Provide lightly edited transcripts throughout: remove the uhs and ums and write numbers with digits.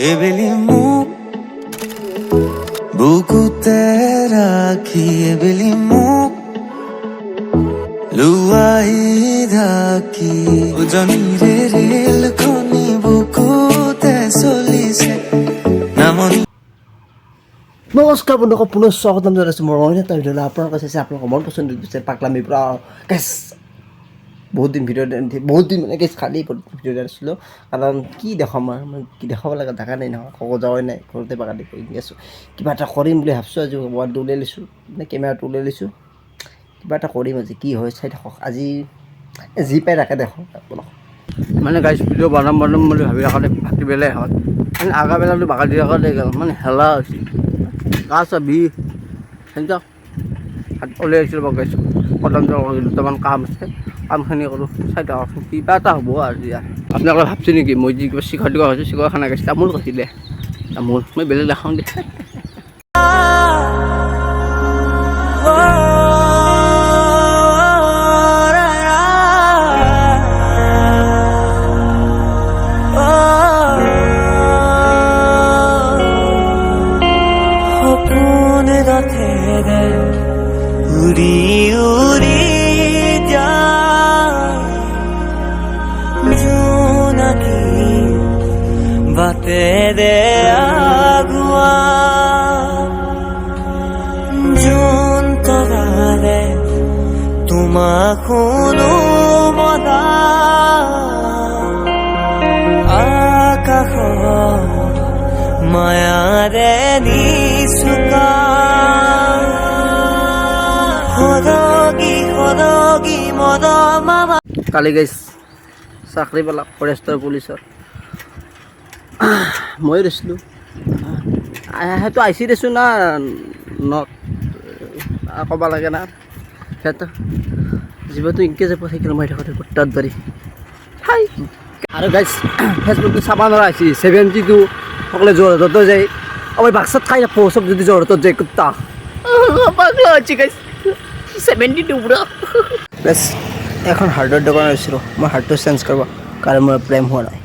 এবেলি মোক বুকুতে ৰাখি এবেলি মোক লুৱাই ঢাকি উজনিৰে ৰেলখনি বুকুতে চলিছে নামনি। নমস্কাৰ বন্ধুসকল, পুনৰ স্বাগতম জনাইছোঁ মোৰ অন্য এটা ভিডিঅ'লৈ। আপোনালোকে চাইছে আপোনালোকৰ মন পচন্দ দিছে পাগলামি পৰা কেছ বহুত দিন মানে কেছ খালি ভিডিঅ' দিছিলোঁ। কাৰণ কি দেখাম মই কি দেখাব লাগে দেখা নাই নহয়, ক'ব যাৱাই নাই, ঘৰতে বাগানি কৰি আছোঁ। কিবা এটা কৰিম বুলি ভাবিছোঁ। আজি মোবাইলটো উলিয়াই লৈছোঁ, মানে কেমেৰাটো উলিয়াই লৈছোঁ, কিবা এটা কৰিম আজি। কি হয় চাই থাকক, আজি যি পাই তাকে দেখক আপোনালোক। মানে গাইছ ভিডিঅ' বনাম বুলি ভাবি থাকোঁতে ভাটি বেলাই হ'ল, মানে আগাবেলাটো বাগান দি থাকোঁতে গ'ল, মানে হেলা হৈছিল, গা চা বিষ। সেনেকুৱা হাত ওলাই আহিছিলোঁ বাৰু গাইছোঁ, কদম দুটামান কাম আছে, কামখিনি কৰোঁ। চাই থাককচোন কিবা এটা হ'ব আৰু দিয়া। আপোনালোকে ভাবছে নেকি মই যি কিবা চিখৰ দিবা হৈছোঁ? চিখৰ খানা গাইছোঁ, তামোল কৈছিলে, তামোল মই বেলেগ দেখাওঁ দে। উৰি উৰি যায় জোনাকী বাটেৰে আগুৱা জোন তৰাৰে তোমাক শুনো মনা আকাশত মায়াৰে নিচুকা কালি গাইছ চাকৰি পালা ফৰেষ্টৰ পুলিচৰ, ময়ো দিছিলোঁ। সেইটো আইচি দিছোঁ না নট ক'ব লাগে না, সেইটো জীৱনটো ইনকে যাব থাকিলে মই থাকোঁতে কুত্তাত ধৰি হাই। আৰু গাইছ ফেচবুকটো চাব নোৱাৰা হৈছে, 72 সকলোৱে যোৰহাটত যায়। মই বাক্সাত খাই নাপাওঁ, চব যদি যোৰহাটত যায় কুত্তা পাগলা হৈছে গাইছ। 72 পুৰা বেছ। এখন হাৰ্ডৰ দোকান গৈছিলোঁ, মই হাৰ্ডটো চেঞ্জ কৰিব, কাৰণ মোৰ প্ৰেম হোৱা নাই।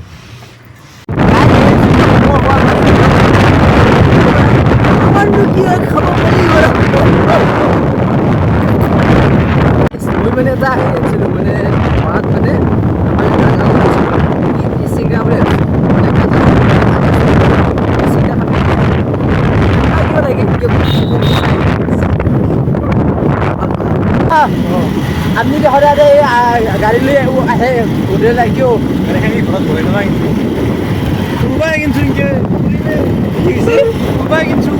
মই মানে এটা আছিলোঁ, মানে মাত মানে আপনি যে সদায় গাড়ী লৈ আহে হোটেল কিয় ঘৰত বহি নহয়? কোনোবাই কিনছোঁ কোনোবাই কিনছোঁ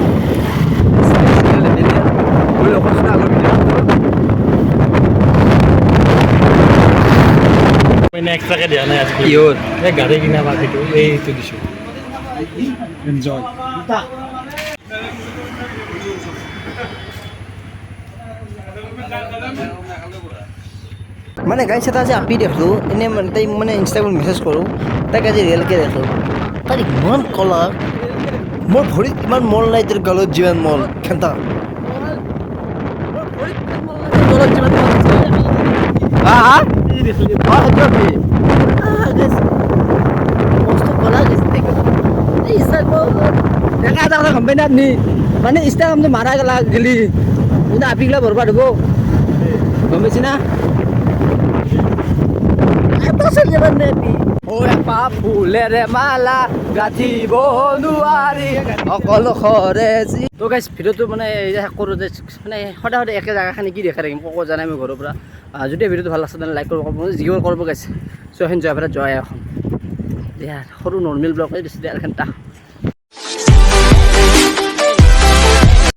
এক্সট্ৰাকৈ দিয়া নাই আজি। এই গাড়ী কিনা বাকীটো এইটো দিছোঁ। এনজয়। মানে গাইছ এটা যে আপি দেখলোঁ, এনেই তাই মানে ইনষ্টাগ্ৰামত মেছেজ কৰোঁ, তাইক আজি ৰিয়েলকৈ দেখলোঁ। তাই ইমান কলা, মোৰ ভৰিত ইমান মল নাই, তোৰ গালত যিমান মল খেন্তা গম পাই না আপনি? মানে ইনষ্টাগ্ৰামটো মাৰা গেলি কিন্তু আপিগিলা বৰবাদ হ'ব, গম পাইছি না? ফুলেৰে মালা গাঁঠিব নোৱাৰি অকল খৰেজি। তো গাইছ ভিডিঅ'টো মানে শেষ কৰোঁ যে, মানে সদায় একে জেগাখিনি কি দেখাই থাকিম ক'ব জানাই মই ঘৰৰ পৰা। যদি ভিডিঅ'টো ভাল লাগছে তেনে লাইক কৰিব, যিবোৰ কৰিব গাইছে চ' এখন জয় ভাৰত জয় এখন দিয়া সৰু নৰ্মেল ব্লগ দিছোঁ দিয়া।